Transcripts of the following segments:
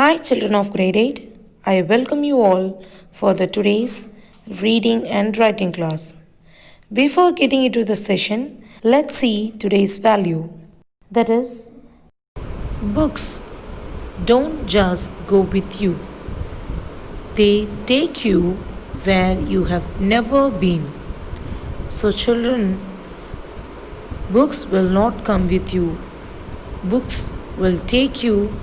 Hi, children of grade 8. I welcome you all for the today's reading and writing class. Before getting into the session, let's see today's value. That is, books don't just go with you, they take you where you have never been. So, children, books will not come with you, books will take you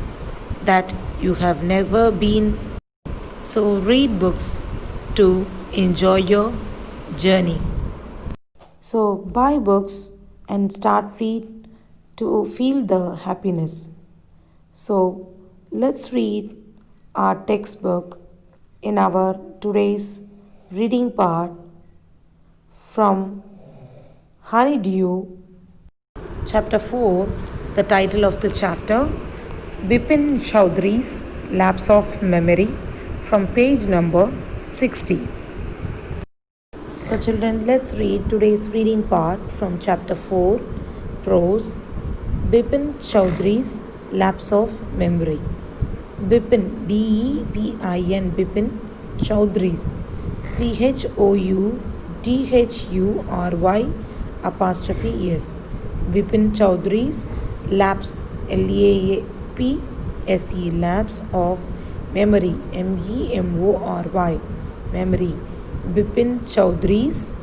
that you have never been. So read books to enjoy your journey. So buy books and start read to feel the happiness. So let's read our textbook in our today's reading part from Honeydew, chapter 4. The title of the chapter, Bipin Chowdhury's Lapse of Memory, from page number 60. So children, let's read today's reading part from chapter 4, prose, Bipin Chowdhury's Lapse of Memory. Bipin, B-E-P-I-N, Bipin Chowdhury's, C-H-O-U-D-H-U-R-Y apostrophe S. Bipin Chowdhury's Lapse, L-A-P-S-E, Lapse of Memory, M-E-M-O-R-Y, Memory. Bipin Chowdhury's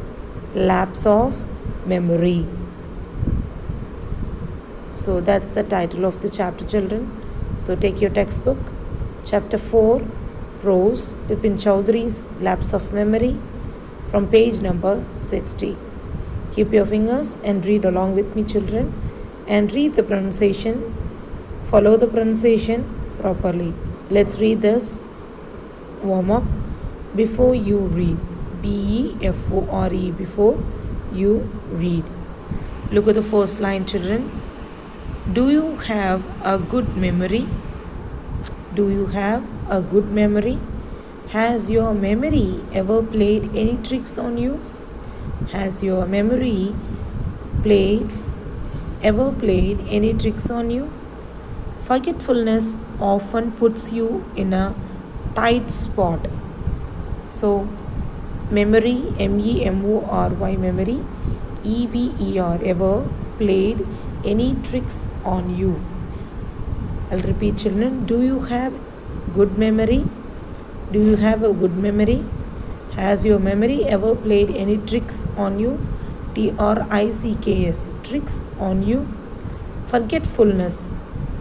Lapse of Memory. So that's the title of the chapter, children. So take your textbook, chapter 4, prose, Bipin Chowdhury's Lapse of Memory, from page number 60. Keep your fingers and read along with me, children, and read the pronunciation. Follow the pronunciation properly. Let's read this warm up before you read. B-E-F-O-R-E, before you read. Look at the first line, children. Do you have a good memory? Do you have a good memory? Has your memory ever played any tricks on you? Has your memory ever played any tricks on you? Forgetfulness often puts you in a tight spot. So, memory, M-E-M-O-R-Y, memory, E-V-E-R, ever played any tricks on you? I'll repeat, children. Do you have good memory? Do you have a good memory? Has your memory ever played any tricks on you? T-R-I-C-K-S, tricks on you. Forgetfulness,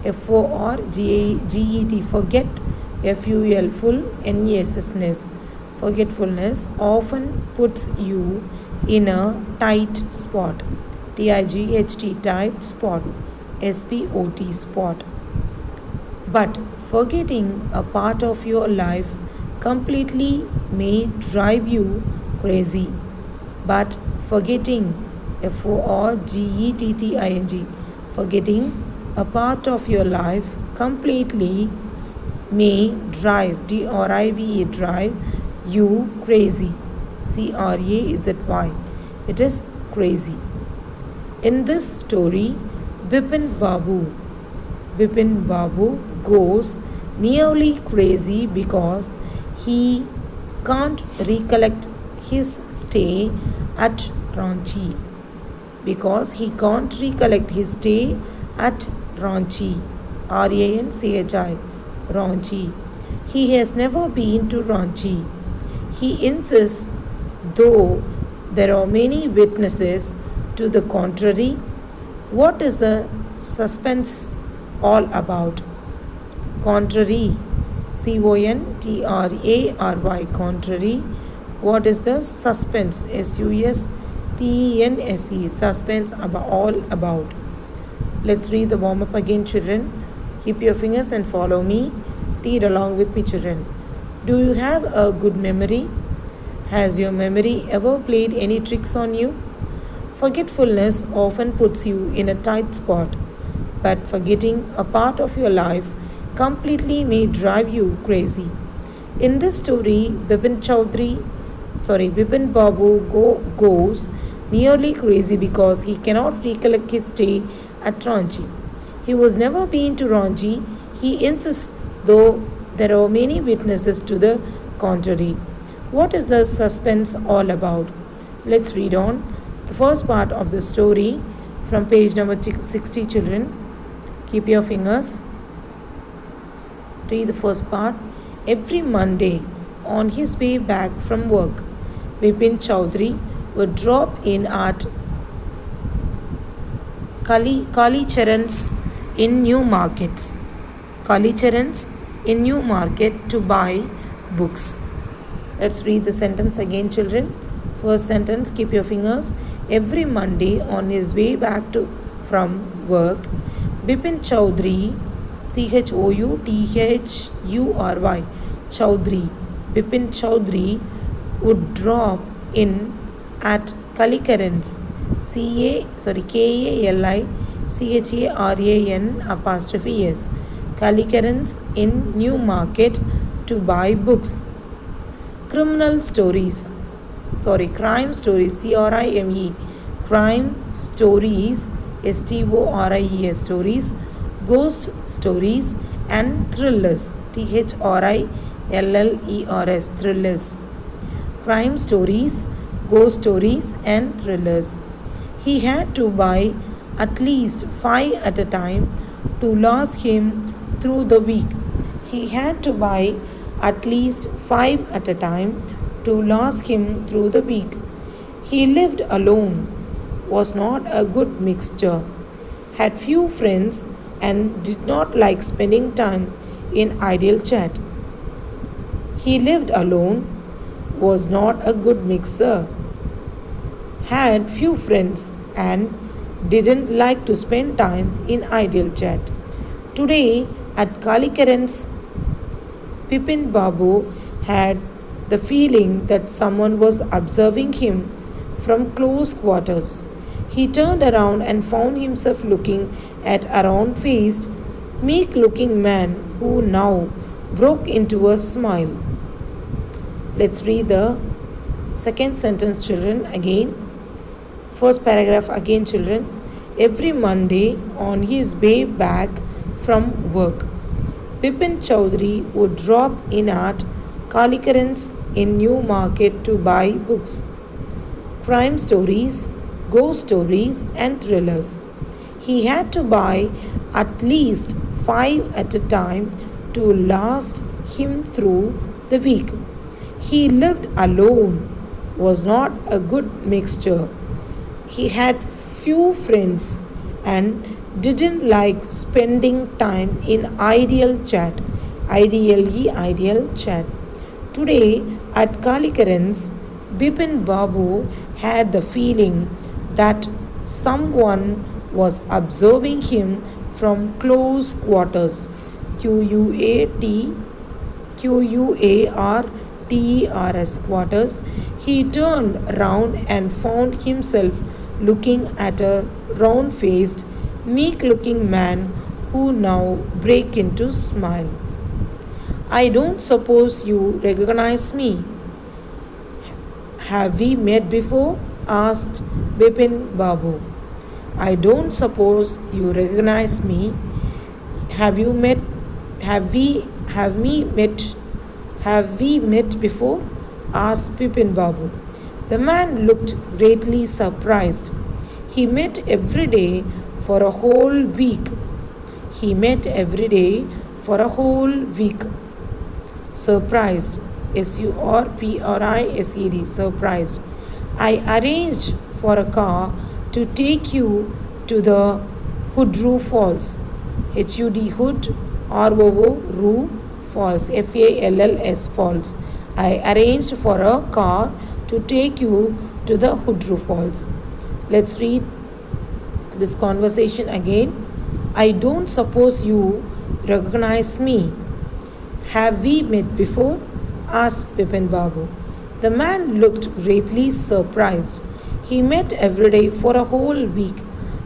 F-O-R-G-E-T, forget, F-U-L, full, N-E-S-S, forgetfulness often puts you in a tight spot, T-I-G-H-T, tight spot, S-P-O-T, spot. But forgetting a part of your life completely may drive you crazy. But forgetting, F-O-R-G-E-T-T-I-N-G, forgetting a part of your life completely may drive, D-R-I-V-E, drive you crazy, C-R-A-Z-Y, it is crazy. In this story, Bipin Babu goes nearly crazy because he can't recollect his stay at Ranchi. R-A-N-C-H-I, Ranchi. He has never been to Ranchi. He insists, though there are many witnesses to the contrary. What is the suspense all about? Contrary, C-O-N-T-R-A-R-Y, contrary. What is the suspense? S-U-S-P-E-N-S-E, suspense all about. Let's read the warm up again, children. Keep your fingers and follow me. Read along with me, children. Do you have a good memory? Has your memory ever played any tricks on you? Forgetfulness often puts you in a tight spot, but forgetting a part of your life completely may drive you crazy. In this story, Bipin Babu goes nearly crazy because he cannot recollect his stay at Ranchi. He was never been to Ranchi. He insists, though there are many witnesses to the contrary. What is the suspense all about? Let's read on. The first part of the story from page number 60, children. Keep your fingers. Read the first part. Every Monday, on his way back from work, Bipin Chowdhury would drop in at Kali Charan's in New Markets. Kali Charan's in New Market to buy books. Let's read the sentence again, children. First sentence, keep your fingers. Every Monday on his way back from work, Bipin Chowdhury, Chouthry, Chowdhury, Bipin Chowdhury would drop in at Kalicharan's, Kalicharan', Kalicharan's in New Market to buy books. Crime stories, Crime Stories, Crime Stories, Stories, Ghost Stories and Thrillers, Thrillers. Crime Stories, Ghost Stories and Thrillers. He had to buy at least 5 at a time to last him through the week. He had to buy at least 5 at a time to last him through the week. He lived alone, was not a good mixture, had few friends, and did not like spending time in idle chat. He lived alone, was not a good mixer, had few friends, and didn't like to spend time in idle chat. Today at Kalicharan's, Bipin Babu had the feeling that someone was observing him from close quarters. He turned around and found himself looking at a round-faced, meek-looking man who now broke into a smile. Let's read the second sentence, children, again. First paragraph again, children. Every Monday on his way back from work, Bipin Chowdhury would drop in at Kalicharan's in New Market to buy books. Crime stories, ghost stories and thrillers. He had to buy at least 5 at a time to last him through the week. He lived alone, was not a good mixture. He had few friends and didn't like spending time in ideal chat. Today at Kalicharan's, Bipin Babu had the feeling that someone was observing him from close quarters. Quarters. He turned round and found himself looking at a round-faced, meek-looking man who now broke into smile. I don't suppose you recognize me. Have we met before? Asked Bipin Babu. I don't suppose you recognize me. Have we met before? Asked Bipin Babu. The man looked greatly surprised. He met every day for a whole week. Surprised. Surprised. Surprised. I arranged for a car to take you to the Hudru Falls. Hood, Roo Falls. Falls. Falls. I arranged for a car to take you to the Hudru Falls. Let's read this conversation again. I don't suppose you recognize me. Have we met before? Asked Bipin Babu. The man looked greatly surprised. He met every day for a whole week.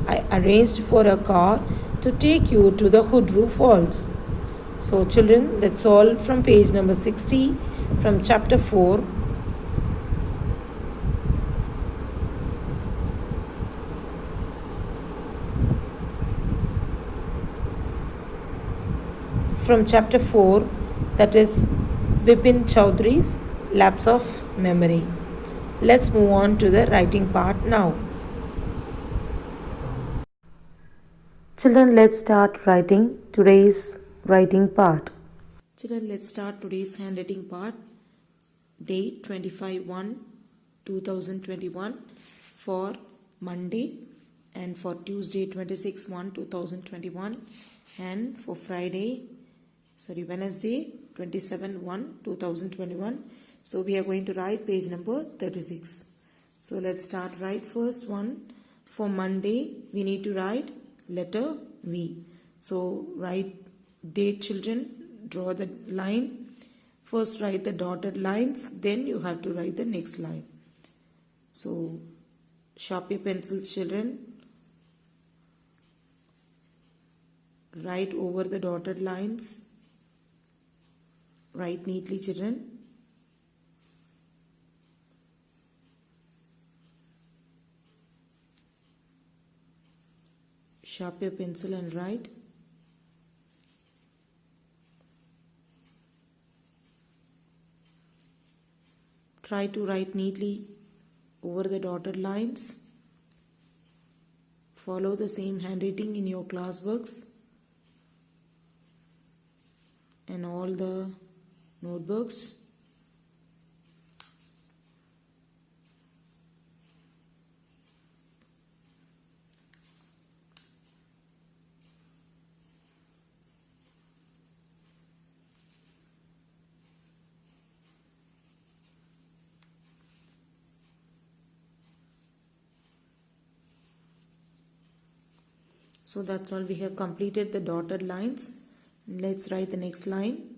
I arranged for a car to take you to the Hudru Falls. So children, that's all from page number 60 from chapter 4. from chapter 4, that is Bipin Chowdhury's Lapse of Memory. Let's move on to the writing part now. Children, let's start writing today's writing part. Children, let's start today's handwriting part. Date 25/1/2021 for Monday, and for Tuesday 26/1/2021, and for Wednesday 27/1/2021. So we are going to write page number 36. So let's start. Write first one. For Monday we need to write letter V. So write date, children. Draw the line. First write the dotted lines, then you have to write the next line. So sharp your pencils, children. Write over the dotted lines. Write neatly, children. Sharp your pencil and write. Try to write neatly over the dotted lines. Follow the same handwriting in your class books and all the notebooks. So that's all. We have completed the dotted lines. Let's write the next line.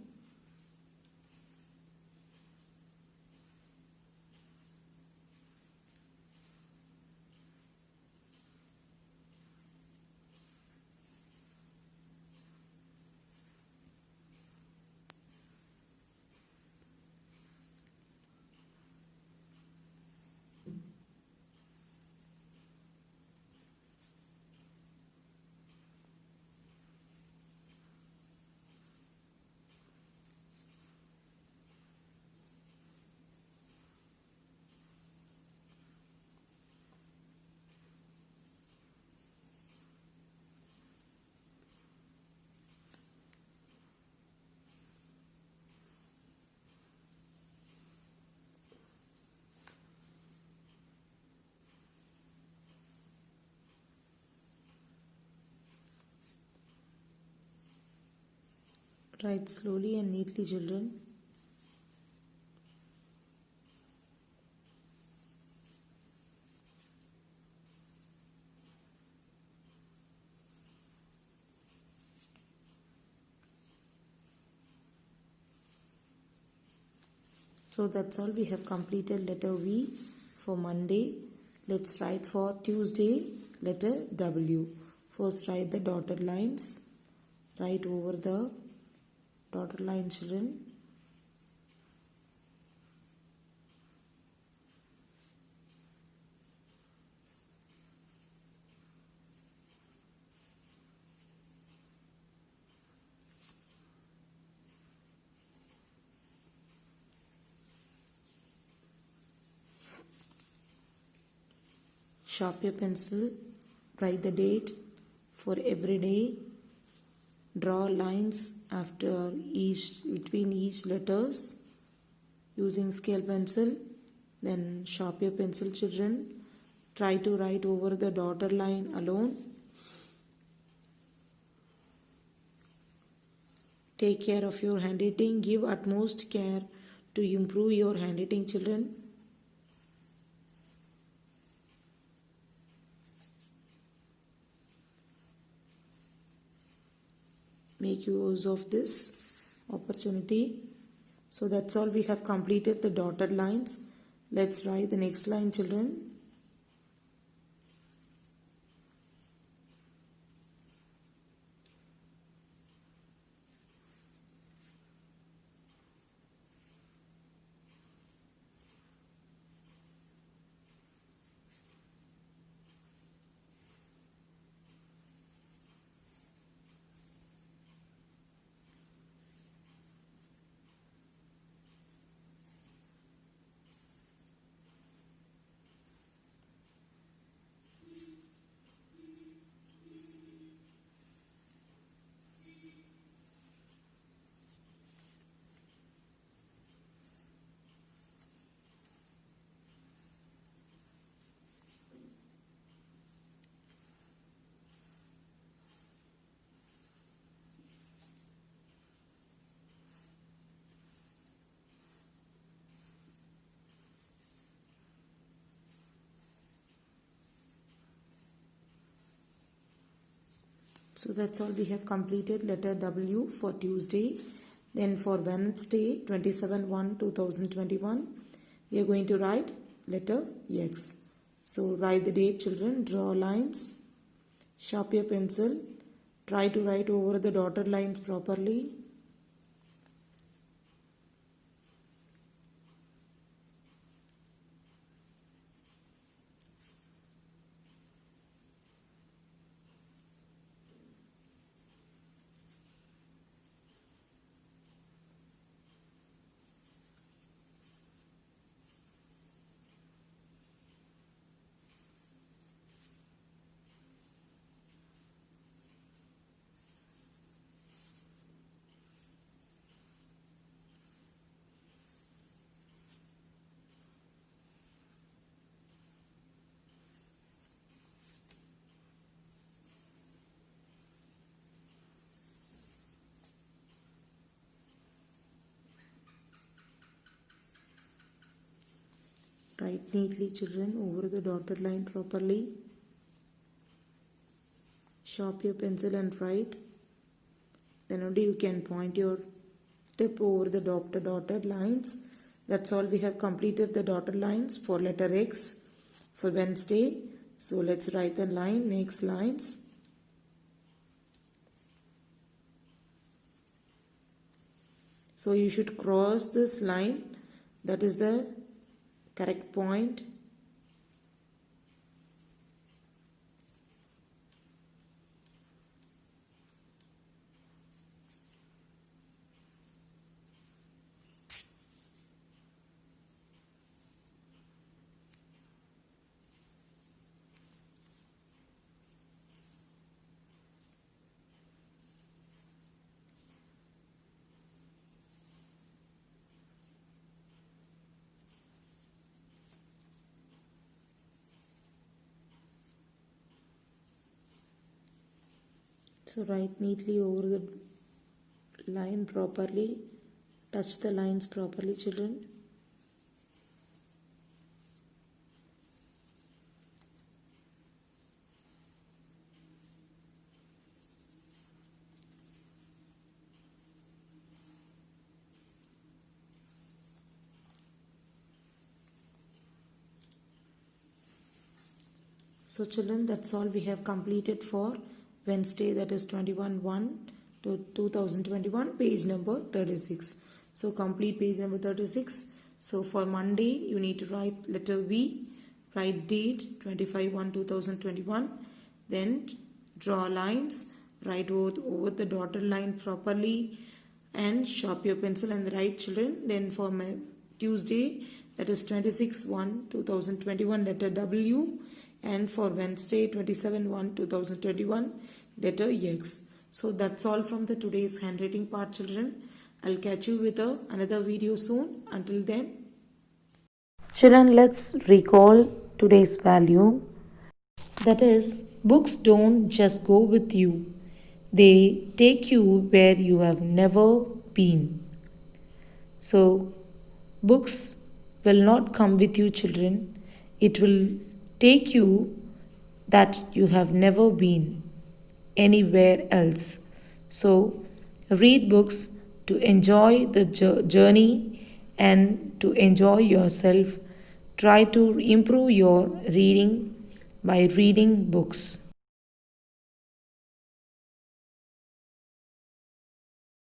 Write slowly and neatly, children. So that's all. We have completed letter V for Monday. Let's write for Tuesday, letter W. First write the dotted lines. Write over the dotted line, children. Sharp your pencil. Write the date for every day. Draw lines between each letters using scale pencil. Then sharp your pencil, children. Try to write over the dotted line alone. Take care of your handwriting. Give utmost care to improve your handwriting, children. Make use of this opportunity. So that's all. We have completed the dotted lines. Let's write the next line, children. So that's all we have completed letter W for Tuesday. Then for Wednesday 27/1/2021 we are going to write letter X. So write the date children, draw lines, sharp your pencil, try to write over the dotted lines properly. Write neatly children over the dotted line properly. Sharp your pencil and write. Then only you can point your tip over the dotted lines. That's all, we have completed the dotted lines for letter X for Wednesday. So let's write the line, next lines. So you should cross this line, that is the correct point. So write neatly over the line properly. Touch the lines properly children. So children, that's all we have completed for Wednesday, that is 21/1 to 2021, page number 36. So complete page number 36. So for Monday, you need to write letter V, write date 25/1/2021, then draw lines, write over the dotted line properly and sharp your pencil and write children. Then for Tuesday, that is 26/1/2021, letter W, and for Wednesday 27/1/2021, letter X. So that's all from the today's handwriting part children. I'll catch you with another video soon. Until then, children, let's recall today's value. That is, books don't just go with you, they take you where you have never been. So books will not come with you children, it will take you that you have never been anywhere else. So read books to enjoy the journey and to enjoy yourself. Try to improve your reading by reading books.